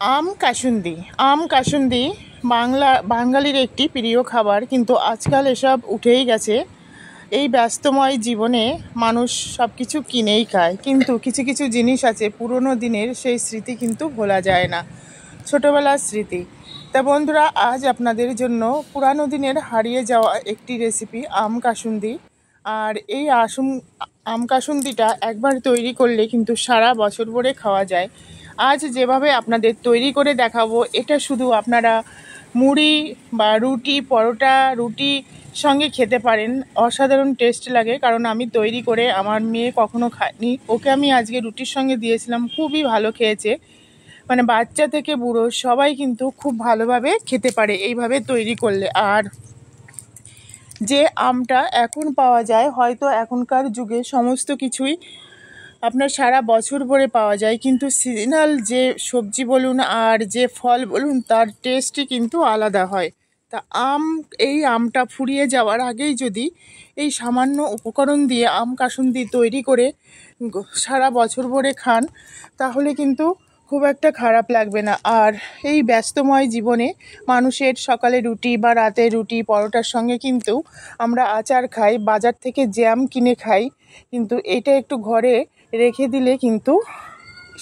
আম কাসুন্দি। আম কাসুন্দি বাঙালির একটি প্রিয় খাবার, কিন্তু আজকাল এসব উঠেই গেছে। এই ব্যস্তময় জীবনে মানুষ সব কিছু কিনেই খায়, কিন্তু কিছু কিছু জিনিস আছে পুরনো দিনের, সেই স্মৃতি কিন্তু ভোলা যায় না, ছোটবেলার স্মৃতি। তা বন্ধুরা, আজ আপনাদের জন্য পুরানো দিনের হারিয়ে যাওয়া একটি রেসিপি আম কাসুন্দি। আর এই আম কাসুন্দিটা একবার তৈরি করলে কিন্তু সারা বছর ভরে খাওয়া যায়। আজ যেভাবে আপনাদের তৈরি করে দেখাবো, এটা শুধু আপনারা মুড়ি বা রুটি, পরোটা, রুটি সঙ্গে খেতে পারেন। অসাধারণ টেস্ট লাগে, কারণ আমি তৈরি করে আমার মেয়ে কখনো খায়নি, ওকে আমি আজকে রুটির সঙ্গে দিয়েছিলাম, খুবই ভালো খেয়েছে। মানে বাচ্চা থেকে বুড়ো সবাই কিন্তু খুব ভালোভাবে খেতে পারে এইভাবে তৈরি করলে। আর যে আমটা এখন পাওয়া যায়, হয়তো এখনকার যুগে সমস্ত কিছুই আপনার সারা বছর ভরে পাওয়া যায়, কিন্তু সিজনাল যে সবজি বলুন আর যে ফল বলুন, তার টেস্টই কিন্তু আলাদা হয়। তা এই আমটা ফুরিয়ে যাওয়ার আগেই যদি এই সামান্য উপকরণ দিয়ে আম কাসুন্দি তৈরি করে সারা বছর ভরে খান, তাহলে কিন্তু খুব একটা খারাপ লাগবে না। আর এই ব্যস্তময় জীবনে মানুষের সকালে রুটি বা রাতে রুটি পরোটার সঙ্গে কিন্তু আমরা আচার খাই, বাজার থেকে জ্যাম কিনে খাই, কিন্তু এটা একটু ঘরে রেখে দিলে কিন্তু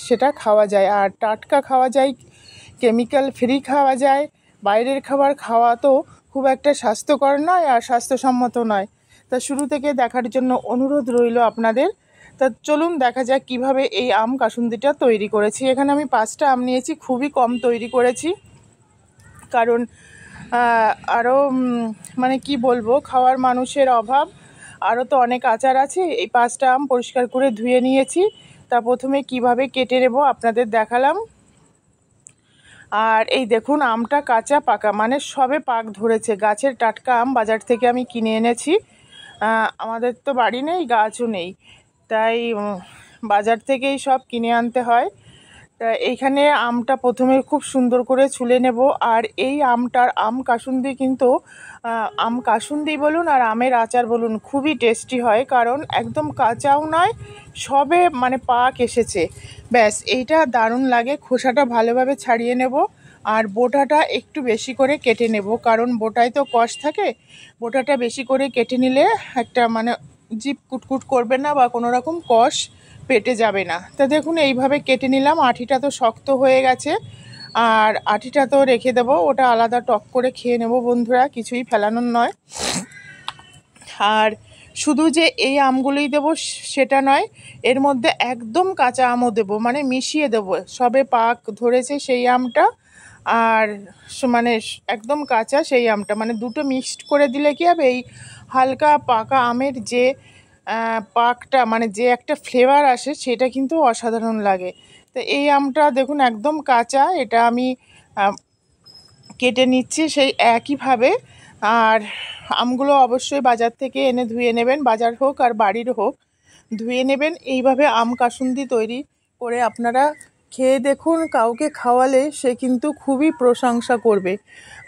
সেটা খাওয়া যায়, আর টাটকা খাওয়া যায়, কেমিক্যাল ফ্রি খাওয়া যায়। বাইরের খাবার খাওয়া তো খুব একটা স্বাস্থ্যকর নয় আর স্বাস্থ্যসম্মত নয়। তা শুরু থেকে দেখার জন্য অনুরোধ রইল আপনাদের। তা চলুন দেখা যাক কিভাবে এই আম কাসুন্দিটা তৈরি করেছি। এখানে আমি 5টা আম নিয়েছি, খুবই কম তৈরি করেছি, কারণ আরও মানে কি বলবো, খাওয়ার মানুষের অভাব। আরও তো অনেক আচার আছে। এই 5টা আম পরিষ্কার করে ধুয়ে নিয়েছি। তা প্রথমে কিভাবে কেটে নেব আপনাদের দেখালাম। আর এই দেখুন, আমটা কাঁচা পাকা, মানে সবে পাক ধরেছে। গাছের টাটকা আম বাজার থেকে আমি কিনে এনেছি। আমাদের তো বাড়ি নেই, গাছও নেই, তাই বাজার থেকেই সব কিনে আনতে হয়। তা এইখানে আমটা প্রথমে খুব সুন্দর করে ছুলে নেব। আর এই আমটার আম কাসুন্দি কিন্তু আম কাসুন্দি বলুন আর আমের আচার বলুন, খুবই টেস্টি হয়, কারণ একদম কাঁচাও নয়, সবে মানে পাক এসেছে। ব্যাস, এইটা দারুণ লাগে। খোসাটা ভালোভাবে ছাড়িয়ে নেব, আর বোটাটা একটু বেশি করে কেটে নেব, কারণ বোটায় তো কষ থাকে। বোটাটা বেশি করে কেটে নিলে একটা মানে জিভ কুটকুট করবে না বা কোনো রকম কষ পেটে যাবে না। তা দেখুন, এইভাবে কেটে নিলাম। আঁটিটা তো শক্ত হয়ে গেছে, আর আঁটিটা তো রেখে দেবো, ওটা আলাদা টক করে খেয়ে নেব বন্ধুরা, কিছুই ফেলানোর নয়। আর শুধু যে এই আমগুলোই দেবো সেটা নয়, এর মধ্যে একদম কাঁচা আমও দেবো, মানে মিশিয়ে দেবো। সবে পাক ধরেছে সেই আমটা, আর মানে একদম কাঁচা সেই আমটা, মানে দুটো মিক্সড করে দিলে কি হবে, এই হালকা পাকা আমের যে পাকটা, মানে যে একটা ফ্লেভার আসে, সেটা কিন্তু অসাধারণ লাগে। তো এই আমটা দেখুন একদম কাঁচা, এটা আমি কেটে নিচ্ছি সেই একইভাবে। আর আমগুলো অবশ্যই বাজার থেকে এনে ধুয়ে নেবেন, বাজার হোক আর বাড়ির হোক, ধুয়ে নেবেন। এইভাবে আম কাসুন্দি তৈরি করে আপনারা খেয়ে দেখুন, কাউকে খাওয়ালে সে কিন্তু খুবই প্রশংসা করবে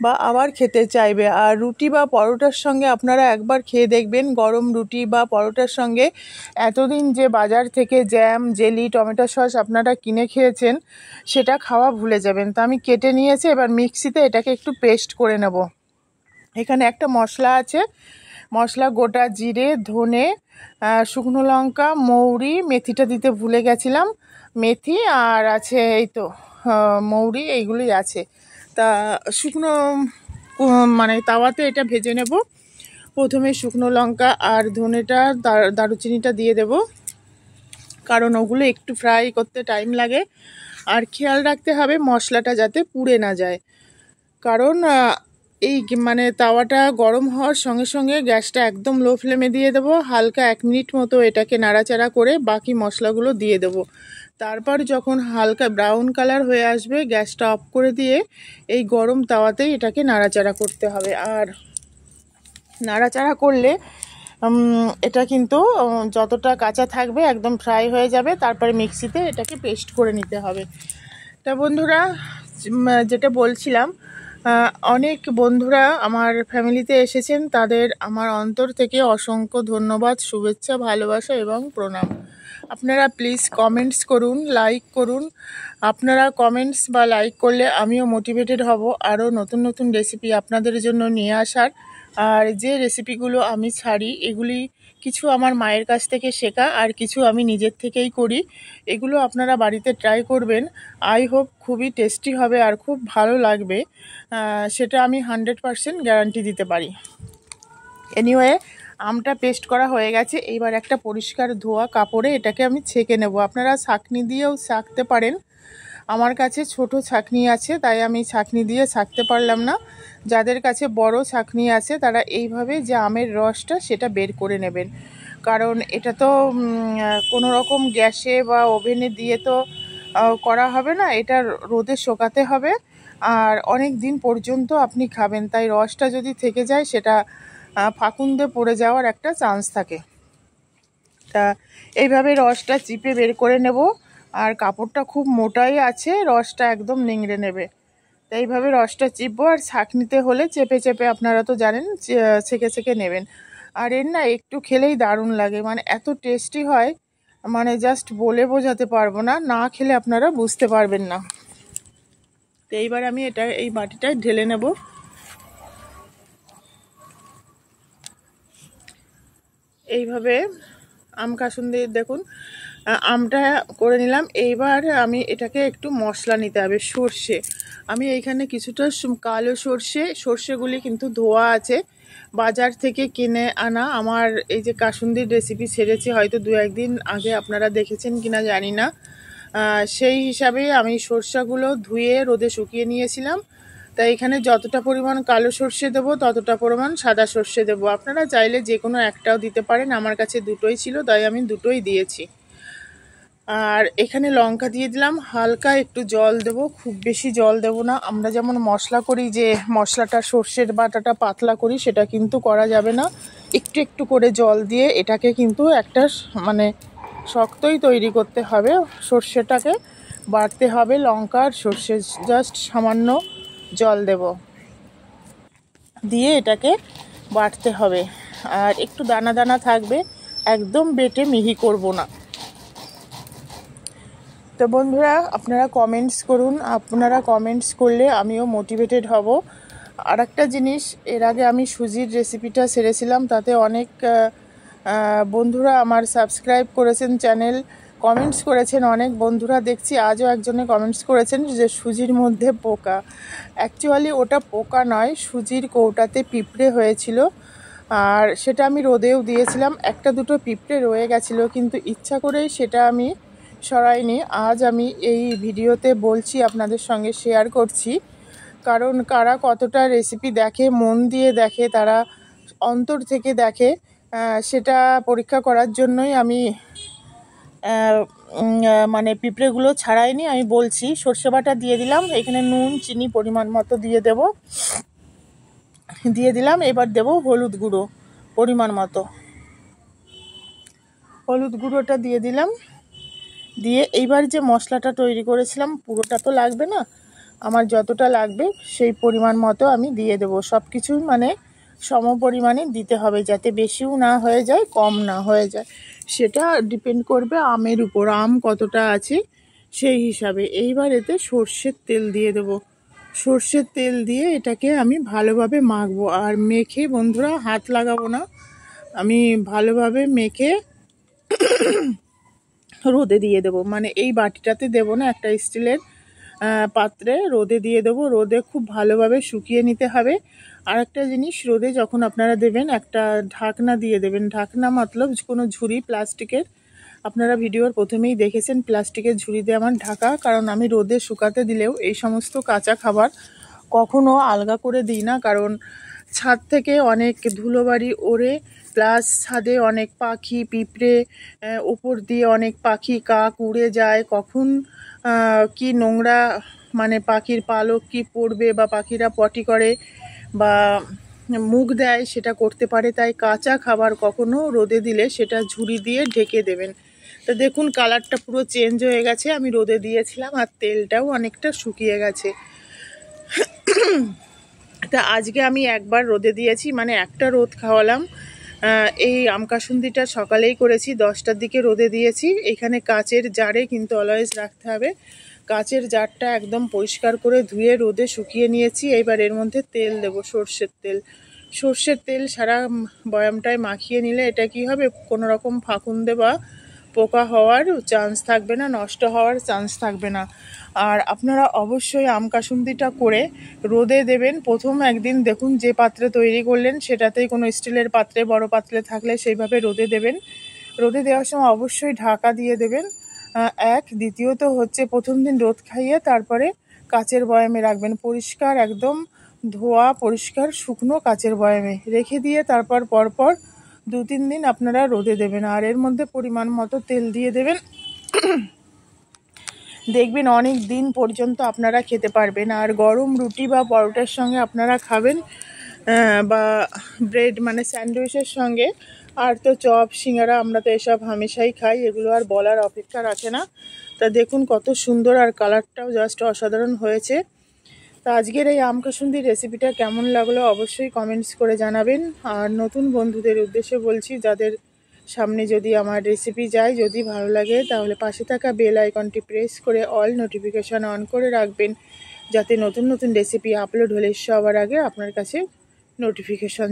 বা আবার খেতে চাইবে। আর রুটি বা পরোটার সঙ্গে আপনারা একবার খেয়ে দেখবেন, গরম রুটি বা পরোটার সঙ্গে এতদিন যে বাজার থেকে জ্যাম, জেলি, টমেটো সস আপনারা কিনে খেয়েছেন, সেটা খাওয়া ভুলে যাবেন। তো আমি কেটে নিয়েছি, এবার মিক্সিতে এটাকে একটু পেস্ট করে নেব। এখানে একটা মশলা আছে, মশলা গোটা জিরে, ধনে, শুকনো লঙ্কা, মৌরি, মেথিটা দিতে ভুলে গেছিলাম, মেথি আর আছে এই তো মৌরি, এইগুলোই আছে। তা শুকনো মানে তাওয়াতে এটা ভেজে নেব। প্রথমে শুকনো লঙ্কা আর ধনেটা, দারুচিনিটা দিয়ে দেব, কারণ ওগুলো একটু ফ্রাই করতে টাইম লাগে। আর খেয়াল রাখতে হবে মশলাটা যাতে পুড়ে না যায়, কারণ এই মানে তাওয়াটা গরম হওয়ার সঙ্গে সঙ্গে গ্যাসটা একদম লো ফ্লেমে দিয়ে দেবো। হালকা 1 মিনিট মতো এটাকে নাড়াচাড়া করে বাকি মশলাগুলো দিয়ে দেবো। তারপর যখন হালকা ব্রাউন কালার হয়ে আসবে, গ্যাসটা অফ করে দিয়ে এই গরম তাওয়াতেই এটাকে নাড়াচাড়া করতে হবে। আর নাড়াচাড়া করলে এটা কিন্তু যতটা কাঁচা থাকবে একদম ফ্রাই হয়ে যাবে। তারপরে মিক্সিতে এটাকে পেস্ট করে নিতে হবে। তা বন্ধুরা, যেটা বলছিলাম, অনেক বন্ধুরা আমার ফ্যামিলিতে এসেছেন, তাদের আমার অন্তর থেকে অসংখ্য ধন্যবাদ, শুভেচ্ছা, ভালোবাসা এবং প্রণাম। আপনারা প্লিজ কমেন্টস করুন, লাইক করুন। আপনারা কমেন্টস বা লাইক করলে আমিও মোটিভেটেড হব আরও নতুন নতুন রেসিপি আপনাদের জন্য নিয়ে আসার। আর যে রেসিপিগুলো আমি ছাড়ি এগুলি কিছু আমার মায়ের কাছ থেকে শেখা, আর কিছু আমি নিজের থেকেই করি। এগুলো আপনারা বাড়িতে ট্রাই করবেন। আই হোপ খুবই টেস্টি হবে আর খুব ভালো লাগবে, সেটা আমি 100% গ্যারান্টি দিতে পারি। এনিওয়ে, আমটা পেস্ট করা হয়ে গেছে। এইবার একটা পরিষ্কার ধোয়া কাপড়ে এটাকে আমি ছেঁকে নেব। আপনারা ছাঁকনি দিয়েও ছাঁকতে পারেন। আমার কাছে ছোট ছাঁকনি আছে, তাই আমি ছাঁকনি দিয়ে ছাঁকতে পারলাম না। যাদের কাছে বড় ছাঁকনি আছে তারা এইভাবে যে আমের রসটা সেটা বের করে নেবেন, কারণ এটা তো কোনো রকম গ্যাসে বা ওভেনে দিয়ে তো করা হবে না, এটা রোদে শুকাতে হবে আর অনেক দিন পর্যন্ত আপনি খাবেন। তাই রসটা যদি থেকে যায় সেটা ফাকুন্দে পড়ে যাওয়ার একটা চান্স থাকে। তা এইভাবে রসটা চিপে বের করে নেব। আর কাপড়টা খুব মোটাই আছে, রসটা একদম নিংড়ে নেবে। তো এইভাবে রসটা চিপবো, আর ছাঁকনিতে হলে চেপে চেপে, আপনারা তো জানেন, ছেঁকে ছেঁকে নেবেন। আর এর না একটু খেলেই দারুণ লাগে, মানে এত টেস্টি হয়, মানে জাস্ট বলে বোঝাতে পারবো না, না খেলে আপনারা বুঝতে পারবেন না। তো এইবার আমি এটা এই বাটিটায় ঢেলে নেব। এইভাবে আম কাসুন্দি দেখুন আমটা করে নিলাম। এইবার আমি এটাকে একটু মশলা নিতে হবে। সর্ষে, আমি এইখানে কিছুটা কালো সর্ষেগুলি কিন্তু ধোয়া আছে, বাজার থেকে কিনে আনা। আমার এই যে কাসুন্দির রেসিপি ছেড়েছি হয়তো 2-1 দিন আগে, আপনারা দেখেছেন কিনা জানি না। সেই হিসাবে আমি সর্ষেগুলো ধুয়ে রোদে শুকিয়ে নিয়েছিলাম। তাই এখানে যতটা পরিমাণ কালো সর্ষে দেবো ততটা পরিমাণ সাদা সর্ষে দেবো। আপনারা চাইলে যে কোনো একটাও দিতে পারেন, আমার কাছে দুটোই ছিল তাই আমি দুটোই দিয়েছি। আর এখানে লঙ্কা দিয়ে দিলাম, হালকা একটু জল দেব, খুব বেশি জল দেব না। আমরা যেমন মশলা করি, যে মশলাটা সর্ষের বাটাটা পাতলা করি, সেটা কিন্তু করা যাবে না। একটু একটু করে জল দিয়ে এটাকে কিন্তু একটা মানে শক্তই তৈরি করতে হবে। সর্ষেটাকে বাটতে হবে, লঙ্কার সর্ষে জাস্ট সামান্য জল দেব, দিয়ে এটাকে বাটতে হবে। আর একটু দানা দানা থাকবে, একদম বেটে মিহি করব না। তো বন্ধুরা, আপনারা কমেন্টস করুন, আপনারা কমেন্টস করলে আমিও মোটিভেটেড হব। আর একটা জিনিস, এর আগে আমি সুজির রেসিপিটা ছেড়েছিলাম, তাতে অনেক বন্ধুরা আমার সাবস্ক্রাইব করেছেন চ্যানেল, কমেন্টস করেছেন। অনেক বন্ধুরা দেখছি আজও একজনে কমেন্টস করেছেন যে সুজির মধ্যে পোকা। অ্যাকচুয়ালি ওটা পোকা নয়, সুজির কৌটাতে পিঁপড়ে হয়েছিল, আর সেটা আমি রোদেও দিয়েছিলাম। একটা দুটো পিঁপড়ে রয়ে গেছিলো, কিন্তু ইচ্ছা করেই সেটা আমি সরাইনি। আজ আমি এই ভিডিওতে বলছি, আপনাদের সঙ্গে শেয়ার করছি, কারণ কারা কতটা রেসিপি দেখে, মন দিয়ে দেখে, তারা অন্তর থেকে দেখে, সেটা পরীক্ষা করার জন্যই আমি মানে পিঁপড়েগুলো ছাড়াইনি। আমি বলছি, সর্ষে বাটা দিয়ে দিলাম, এখানে নুন চিনি পরিমাণ মতো দিয়ে দিলাম। এবার দেব হলুদ গুঁড়ো পরিমাণ মতো, হলুদ গুঁড়োটা দিয়ে দিলাম। দিয়ে এইবার যে মশলাটা তৈরি করেছিলাম, পুরোটা তো লাগবে না, আমার যতটা লাগবে সেই পরিমাণ মতো আমি দিয়ে দেবো। সব কিছুই মানে সম পরিমাণে দিতে হবে, যাতে বেশিও না হয়ে যায় কম না হয়ে যায়, সেটা ডিপেন্ড করবে আমের উপর, আম কতটা আছে সেই হিসাবে। এইবার এতে সর্ষের তেল দিয়ে দেবো। সর্ষের তেল দিয়ে এটাকে আমি ভালোভাবে মাখবো, আর মেখে, বন্ধুরা হাত লাগাবো না, আমি ভালোভাবে মেখে রোদে দিয়ে দেবো। মানে এই বাটিটাতে দেবো না, একটা স্টিলের পাত্রে রোদে দিয়ে দেবো। রোদে খুব ভালোভাবে শুকিয়ে নিতে হবে। আর একটা জিনিস, রোদে যখন আপনারা দেবেন একটা ঢাকনা দিয়ে দেবেন। ঢাকনা মতলব কোনো ঝুড়ি প্লাস্টিকের, আপনারা ভিডিওর প্রথমেই দেখেছেন প্লাস্টিকের ঝুড়ি দিয়ে আমার ঢাকা, কারণ আমি রোদে শুকাতে দিলেও এই সমস্ত কাঁচা খাবার কখনো আলগা করে দিই না, কারণ ছাদ থেকে অনেক ধুলোবাড়ি ওড়ে, প্লাস ছাদে অনেক পাখি পিঁপড়ে, উপর দিয়ে অনেক পাখি কাক উড়ে যায়, কখন কি নোংরা মানে পাখির পালক কি পড়বে, বা পাখিরা পটি করে বা মুখ দেয়, সেটা করতে পারে। তাই কাঁচা খাবার কখনো রোদে দিলে সেটা ঝুড়ি দিয়ে ঢেকে দেবেন। তো দেখুন কালারটা পুরো চেঞ্জ হয়ে গেছে, আমি রোদে দিয়েছিলাম আর তেলটাও অনেকটা শুকিয়ে গেছে। তা আজকে আমি একবার রোদে দিয়েছি, মানে একটা রোদ খাওয়ালাম। এই আম কাসুন্দিটা সকালেই করেছি, 10টার দিকে রোদে দিয়েছি। এখানে কাচের জারে কিন্তু অলওয়েজ রাখতে হবে। কাচের জারটা একদম পরিষ্কার করে ধুয়ে রোদে শুকিয়ে নিয়েছি। এবার এর মধ্যে তেল দেবো, সর্ষের তেল। সর্ষের তেল সারা বয়ামটায় মাখিয়ে নিলে এটা কি হবে, কোনো রকম ফাঁকুন্দে বা পোকা হওয়ার চান্স থাকবে না, নষ্ট হওয়ার চান্স থাকবে না। আর আপনারা অবশ্যই আম কাসুন্দিটা করে রোদে দেবেন। প্রথম একদিন দেখুন যে পাত্রে তৈরি করলেন সেটাতেই, কোনো স্টিলের পাত্রে, বড় পাত্রে থাকলে সেইভাবে রোদে দেবেন। রোদে দেওয়ার সময় অবশ্যই ঢাকা দিয়ে দেবেন। দ্বিতীয়ত হচ্ছে প্রথম দিন রোদ খাইয়ে তারপরে কাচের বয়ামে রাখবেন, পরিষ্কার একদম ধোয়া পরিষ্কার শুকনো কাচের বয়ামে রেখে দিয়ে তারপর পরপর 2-3 দিন আপনারা রোদে দেবেন। আর এর মধ্যে পরিমাণ মতো তেল দিয়ে দেবেন। দেখবেন অনেক দিন পর্যন্ত আপনারা খেতে পারবেন। আর গরম রুটি বা পরোটার সঙ্গে আপনারা খাবেন, বা ব্রেড মানে স্যান্ডউইচের সঙ্গে। আর তো চপ সিঙ্গারা আমরা তো এসব হামেশাই খাই, এগুলো আর বলার অপেক্ষা রাখে না। তা দেখুন কত সুন্দর, আর কালারটাও জাস্ট অসাধারণ হয়েছে। তো আজকের এই আম কাসুন্দির রেসিপিটা কেমন লাগলো অবশ্যই কমেন্টস করে জানাবেন। আর নতুন বন্ধুদের উদ্দেশ্যে বলছি, যাদের সামনে যদি আমার রেসিপি যায়, যদি ভালো লাগে তাহলে পাশে থাকা বেল আইকনটি প্রেস করে অল নোটিফিকেশান অন করে রাখবেন, যাতে নতুন নতুন রেসিপি আপলোড হলে সবার আগে আপনার কাছে নোটিফিকেশান